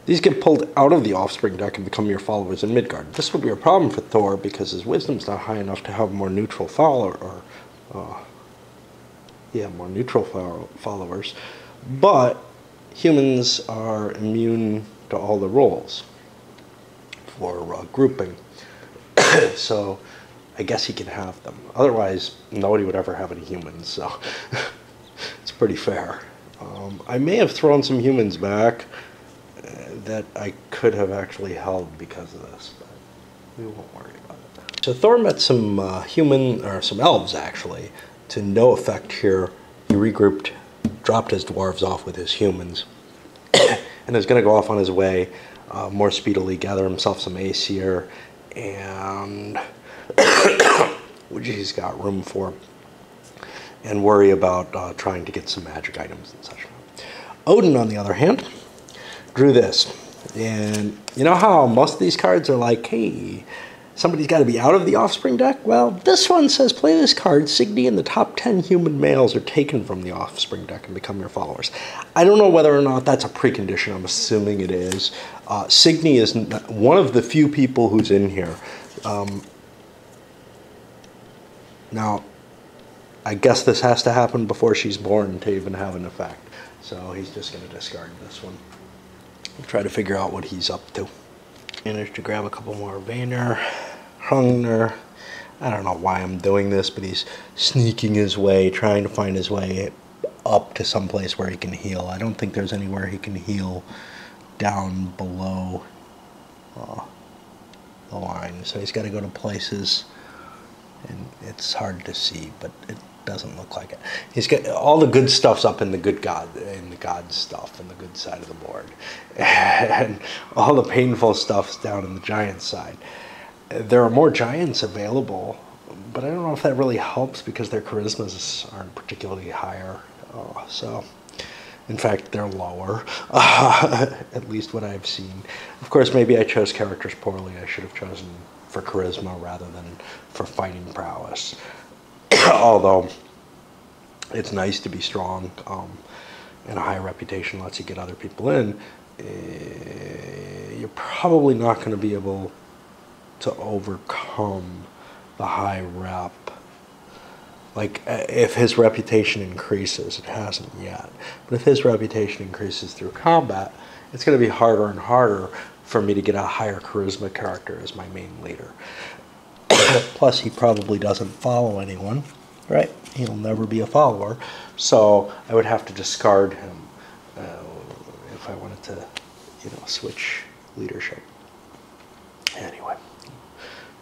A: These get pulled out of the offspring deck and become your followers in Midgard. This would be a problem for Thor because his wisdom's not high enough to have more neutral followers. Followers. But humans are immune to all the rules for grouping. So I guess he can have them. Otherwise, nobody would ever have any humans, so it's pretty fair. I may have thrown some humans back that I could have actually held because of this, but we won't worry about it. So Thor met some some elves actually, to no effect here. He regrouped, dropped his dwarves off with his humans, and is going to go off on his way more speedily, gather himself some Aesir, and which he's got room for, and worry about trying to get some magic items and such. Odin, on the other hand, drew this. And you know how most of these cards are like, hey, somebody's got to be out of the offspring deck? Well, this one says play this card. Signy and the top 10 human males are taken from the offspring deck and become your followers. I don't know whether or not that's a precondition. I'm assuming it is. Signy is one of the few people who's in here. Now, I guess this has to happen before she's born to even have an effect. So he's just going to discard this one. We'll try to figure out what he's up to. Managed to grab a couple more Vaynir, Hrungnir. I don't know why I'm doing this, but he's sneaking his way, trying to find his way up to some place where he can heal. I don't think there's anywhere he can heal down below the line. So he's got to go to places, and it's hard to see, but it doesn't look like it. He's got all the good stuff's up in the god stuff, and the good side of the board, and all the painful stuff's down in the giant side. There are more giants available, but I don't know if that really helps because their charismas aren't particularly higher. So, in fact, they're lower, at least what I've seen. Of course, maybe I chose characters poorly. I should have chosen for charisma rather than for fighting prowess. Although it's nice to be strong, and a high reputation lets you get other people in, you're probably not going to be able to overcome the high rep. Like, if his reputation increases, it hasn't yet, but if his reputation increases through combat, it's going to be harder and harder for me to get a higher charisma character as my main leader. Plus, he probably doesn't follow anyone, right? He'll never be a follower, so I would have to discard him if I wanted to, switch leadership. Anyway,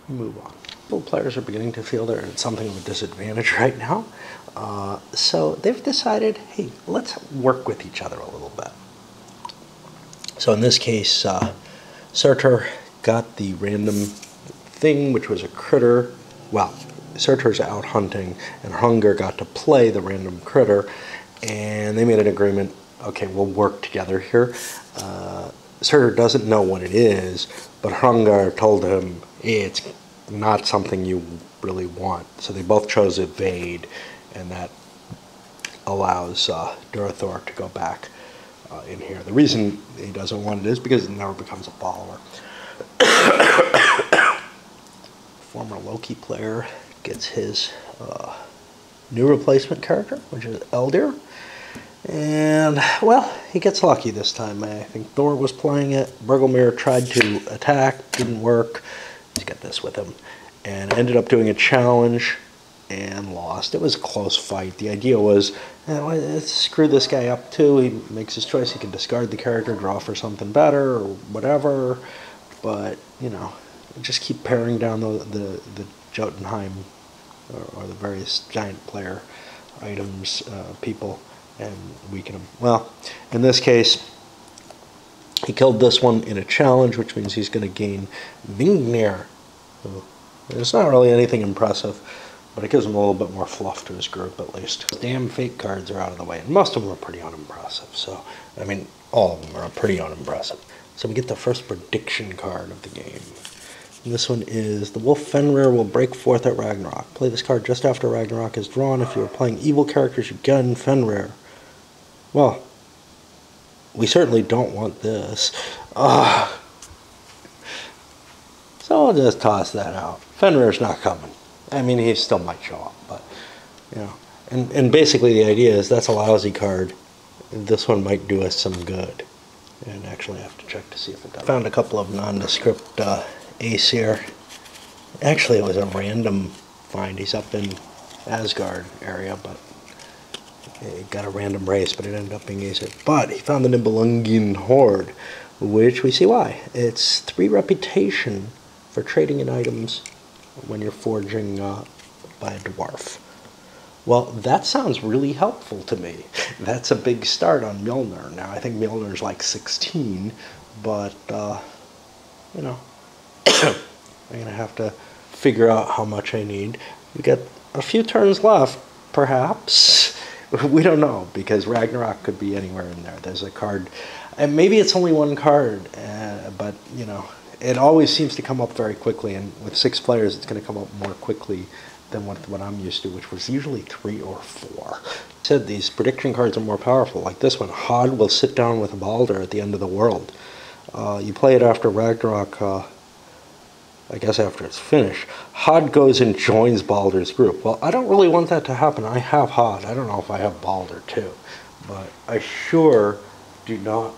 A: move on. Both players are beginning to feel they're at something of a disadvantage right now, so they've decided, hey, let's work with each other a little bit. So in this case, Surtur got the random thing, which was a critter. Well, Surtur's out hunting, and Hrungnir got to play the random critter, and they made an agreement. Okay, we'll work together here. Surtur doesn't know what it is, but Hrungnir told him, hey, it's not something you really want. So they both chose evade, and that allows Thor to go back in here. The reason he doesn't want it is because it never becomes a follower. Former Loki player gets his new replacement character, which is Eldir. And, well, he gets lucky this time. I think Thor was playing it. Bergelmir tried to attack, didn't work. He's got this with him. And ended up doing a challenge and lost. It was a close fight. The idea was, let's screw this guy up too. He makes his choice. He can discard the character, draw for something better, or whatever. But, just keep paring down the Jotunheim or the various giant player items, people, and weaken them. Well, in this case, he killed this one in a challenge, which means he's going to gain Vingnir. It's not really anything impressive, but it gives him a little bit more fluff to his group at least. Damn fake cards are out of the way, and most of them are pretty unimpressive. So, I mean, all of them are pretty unimpressive. So we get the first prediction card of the game. And this one is, the Wolf Fenrir will break forth at Ragnarok. Play this card just after Ragnarok is drawn. If you are playing evil characters, you gun Fenrir. Well, we certainly don't want this. So I'll just toss that out. Fenrir's not coming. I mean, he still might show up, but, you know. And basically the idea is that's a lousy card. This one might do us some good. And actually I have to check to see if it does. Found a couple of nondescript ace here. Actually, it was a random find. He's up in Asgard area, but he got a random race, but it ended up being ace. But he found the Nibelungian Horde, which we see why. It's 3 reputation for trading in items when you're forging by a dwarf. Well, that sounds really helpful to me. That's a big start on Mjolnir. Now, I think Mjolnir's like 16, but, you know, I'm going to have to figure out how much I need. We got a few turns left, perhaps. We don't know, because Ragnarok could be anywhere in there. There's a card, and maybe it's only one card, but, you know, it always seems to come up very quickly, and with 6 players, it's going to come up more quickly than what I'm used to, which was usually 3 or 4. I said these prediction cards are more powerful, like this one. Hod will sit down with Balder at the end of the world. You play it after Ragnarok, I guess after it's finished. Hod goes and joins Balder's group. Well, I don't really want that to happen. I have Hod. I don't know if I have Balder too, but I sure do not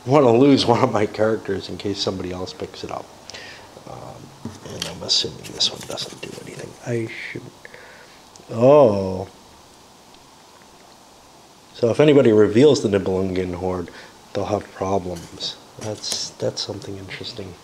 A: want to lose one of my characters in case somebody else picks it up. And I'm assuming this one doesn't do anything. I shouldn't. Oh. So if anybody reveals the Nibelungian Horde, they'll have problems. That's something interesting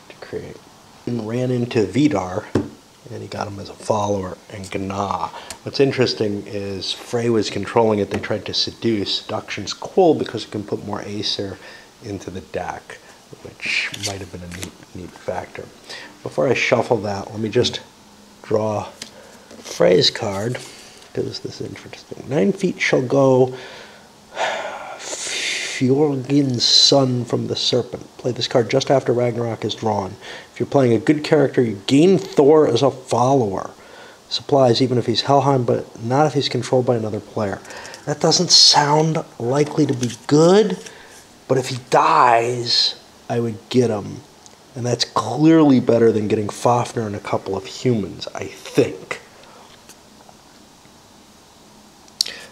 A: to create. And ran into Vidar, and he got him as a follower, and Gna. What's interesting is Frey was controlling it. They tried to seduce. Seduction's cool because it can put more Acer into the deck, which might have been a neat factor. Before I shuffle that, let me just draw Frey's card, because this is interesting. 9 feet shall go Fjorgin's son from the serpent. Play this card just after Ragnarok is drawn. If you're playing a good character, you gain Thor as a follower. Supplies even if he's Helheim, but not if he's controlled by another player. That doesn't sound likely to be good, but if he dies, I would get him. And that's clearly better than getting Fafnir and a couple of humans, I think.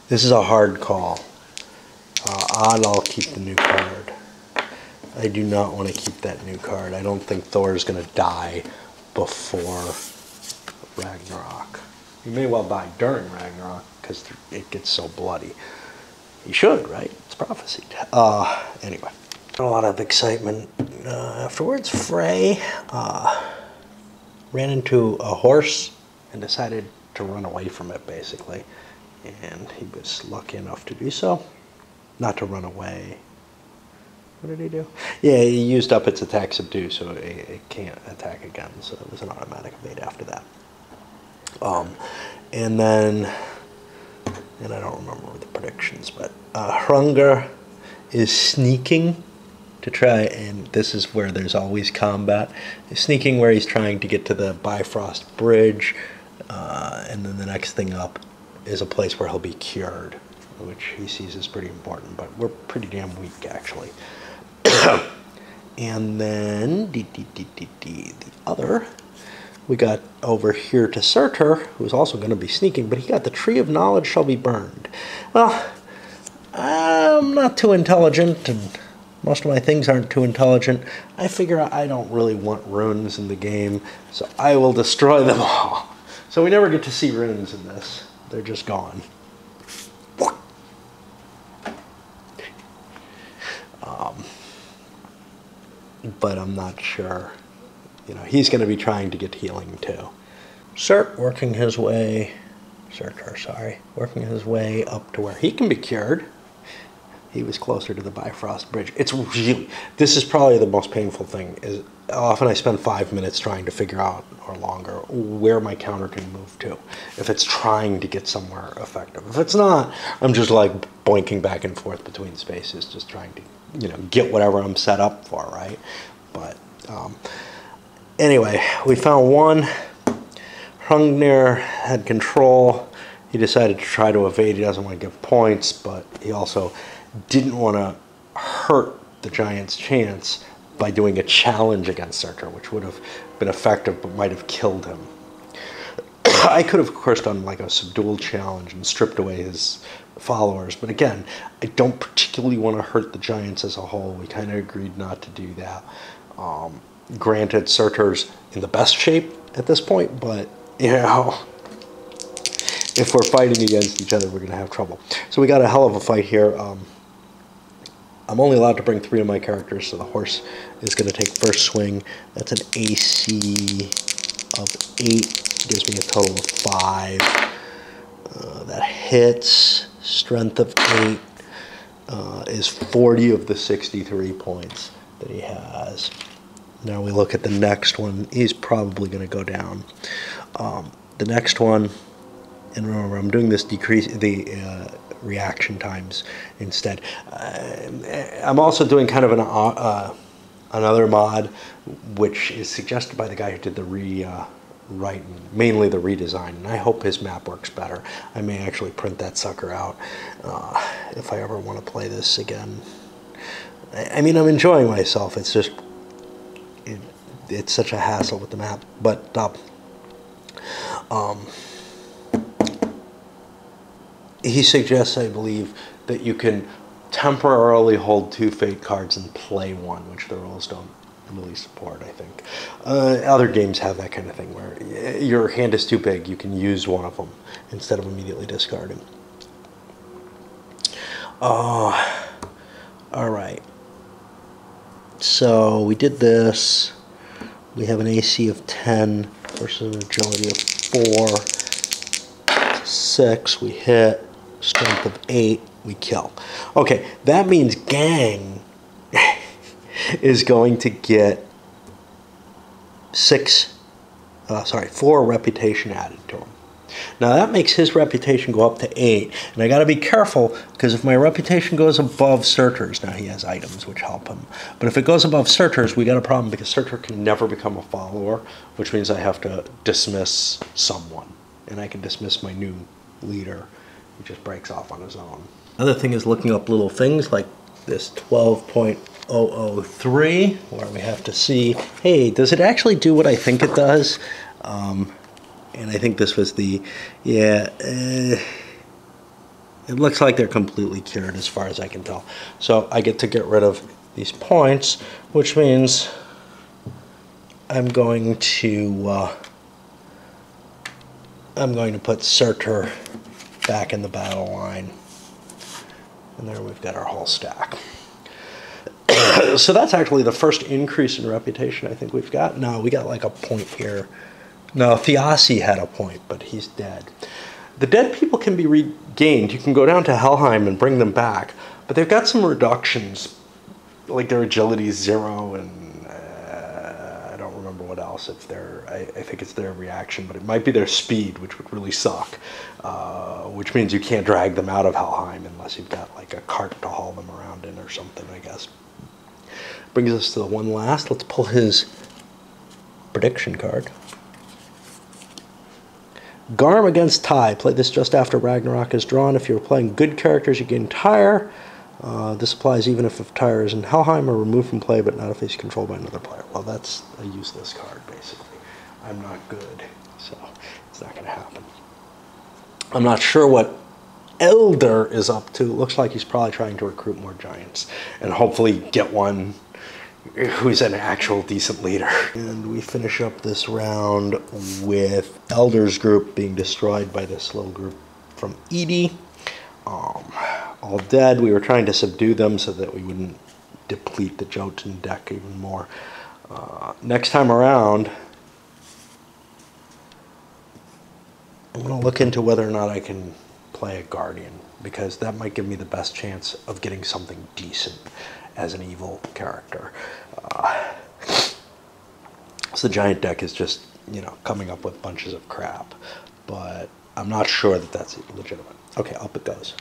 A: This is a hard call. Odd, I'll keep the new card. I do not want to keep that new card. I don't think Thor is going to die before Ragnarok. He may well die during Ragnarok because it gets so bloody. He should, right? It's prophesied. Anyway. A lot of excitement afterwards. Frey ran into a horse and decided to run away from it, basically. And he was lucky enough to do so. Not to run away. What did he do? Yeah, he used up its attack subdue, so it can't attack again. So it was an automatic evade after that. And then, and I don't remember the predictions, but Hrungnir is sneaking to try, and this is where there's always combat. He's sneaking where he's trying to get to the Bifrost Bridge, and then the next thing up is a place where he'll be cured, which he sees as pretty important, but we're pretty damn weak, actually. And then, the other, we got over here to Surtur, who's also going to be sneaking, but he got the Tree of Knowledge shall be burned. Well, I'm not too intelligent, and most of my things aren't too intelligent. I figure I don't really want runes in the game, so I will destroy them all. So we never get to see runes in this. They're just gone. But I'm not sure. You know, he's going to be trying to get healing too. Working his way up to where he can be cured. He was closer to the Bifrost Bridge. This is probably the most painful thing. Is often I spend 5 minutes trying to figure out, or longer, where my counter can move to. If it's trying to get somewhere effective. If it's not, I'm just like boinking back and forth between spaces, just trying to, you know, get whatever I'm set up for, right? But anyway, we found one. Hrungnir had control. He decided to try to evade. He doesn't want to give points, but he also didn't want to hurt the Giants' chance by doing a challenge against Surtur, which would have been effective but might have killed him. I could have, of course, done like a subdual challenge and stripped away his followers, but again, I don't particularly want to hurt the Giants as a whole. We kind of agreed not to do that. Granted, Surtur's in the best shape at this point, but, you know, if we're fighting against each other, we're going to have trouble. So we got a hell of a fight here. I'm only allowed to bring 3 of my characters, so the horse is going to take first swing. That's an AC of 8. Gives me a total of 5. That hits. Strength of 8 is 40 of the 63 points that he has. Now we look at the next one. He's probably going to go down. The next one, and remember, I'm doing this the reaction times instead. I'm also doing kind of another mod, which is suggested by the guy who did the mainly the redesign, and I hope his map works better. I may actually print that sucker out if I ever want to play this again. I mean, I'm enjoying myself. It's just it's such a hassle with the map. But he suggests, I believe, that you can temporarily hold 2 fate cards and play 1, which the rules don't really support, I think. Other games have that kind of thing where your hand is too big, you can use one of them instead of immediately discarding. Alright. So we did this. We have an AC of 10 versus an agility of 4. 6, we hit. Strength of 8, we kill. Okay, that means Gang is going to get 4 reputation added to him. Now that makes his reputation go up to 8, and I got to be careful because if my reputation goes above Surtur's, now he has items which help him, but if it goes above Surtur's, we got a problem because Surtur can never become a follower, which means I have to dismiss someone, and I can dismiss my new leader. He just breaks off on his own. Another thing is looking up little things like this 12.003, where we have to see, hey, does it actually do what I think it does? And I think this was the, it looks like they're completely cured as far as I can tell. So I get to get rid of these points, which means I'm going to put Surtur back in the battle line. And there we've got our whole stack. So that's actually the first increase in reputation I think we've got. No, we got like a point here. No, Thiassi had a point, but he's dead. The dead people can be regained. You can go down to Helheim and bring them back, but they've got some reductions, like their agility is 0, and I don't remember what else. If I think it's their reaction, but it might be their speed, which would really suck. Which means you can't drag them out of Helheim unless you've got like a cart to haul them around in or something, I guess. Brings us to the one last. Let's pull his prediction card. Garm against Ty. Play this just after Ragnarok is drawn. If you're playing good characters, you gain Tyr. This applies even if Tyr is in Helheim or removed from play, but not if he's controlled by another player. Well, that's a useless card, basically. I'm not good, so it's not going to happen. I'm not sure what Elder is up to. Looks like he's probably trying to recruit more giants and hopefully get one who's an actual decent leader. And we finish up this round with Elder's group being destroyed by this little group from Edie. All dead. We were trying to subdue them so that we wouldn't deplete the Jotun deck even more. Next time around, I'm going to look into whether or not I can play a Guardian, because that might give me the best chance of getting something decent as an evil character. So the giant deck is just, coming up with bunches of crap, but I'm not sure that that's legitimate. Okay, up it goes.